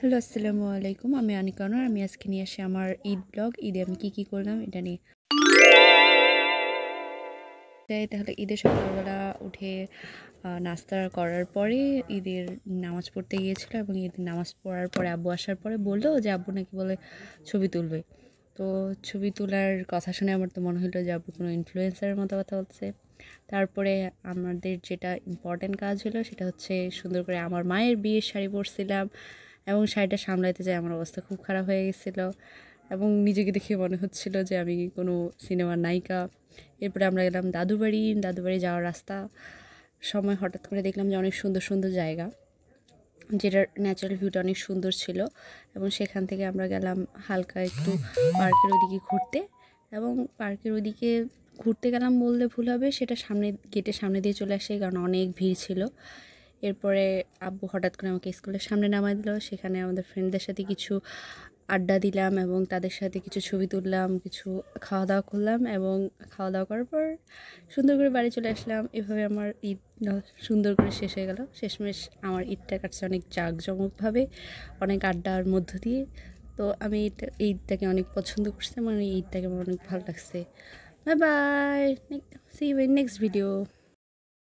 Hello, আসসালামু আলাইকুম। আমি আনিকা আনোয়ার। আমি আজকে নিয়ে আসি আমার ঈদ ব্লগ। ঈদে আমি কী করলাম এটা নিয়ে। তাহলে ঈদের সকালবেলা উঠে নাস্তা করার পরে ঈদের নামাজ পড়তে গিয়েছিল এবং ঈদের নামাজ পড়ার পরে আব্বু আসার পরে বললো যে আব্বু নাকি বলে ছবি তুলবে। তো ছবি তোলার কথা শুনে আমার তো মনে হলো যে আব্বু কোনো ইনফ্লুয়েন্সারের মতো কথা বলছে। তারপরে আমাদের যেটা ইম্পর্ট্যান্ট কাজ হলো সেটা হচ্ছে সুন্দর করে আমার মায়ের বিয়ের শাড়ি পরছিলাম এবং শাড়িটা সামলাইতে যেয়ে আমার অবস্থা খুব খারাপ হয়ে গেছিলো এবং নিজেকে দেখে মনে হচ্ছিল যে আমি কোনো সিনেমার নায়িকা। এরপরে আমরা গেলাম দাদুবাড়ি যাওয়ার রাস্তা সময় হঠাৎ করে দেখলাম যে অনেক সুন্দর সুন্দর জায়গা, যেটার ন্যাচারাল ভিউটা অনেক সুন্দর ছিল এবং সেখান থেকে আমরা গেলাম হালকা একটু পার্কের ওদিকে ঘুরতে। এবং পার্কের ওদিকে ঘুরতে গেলাম বললে ভুল হবে, সেটা গেটের সামনে দিয়ে চলে আসে কারণ অনেক ভিড় ছিল। এরপরে আব্বু হঠাৎ করে আমাকে স্কুলের সামনে নামাই দিল। সেখানে আমাদের ফ্রেন্ডদের সাথে কিছু আড্ডা দিলাম এবং তাদের সাথে কিছু ছবি তুললাম, কিছু খাওয়া দাওয়া করলাম এবং খাওয়া দাওয়া করার পর সুন্দর করে বাড়ি চলে আসলাম। এভাবে আমার ঈদ সুন্দর করে শেষ হয়ে গেল। শেষমেশ আমার ঈদটা কাটছে অনেক জাঁকজমকভাবে, অনেক আড্ডার মধ্য দিয়ে। তো আমি ঈদটাকে অনেক পছন্দ করছি, আমার এই ঈদটাকে আমার অনেক ভালো লাগছে। Bye bye, see you in next video.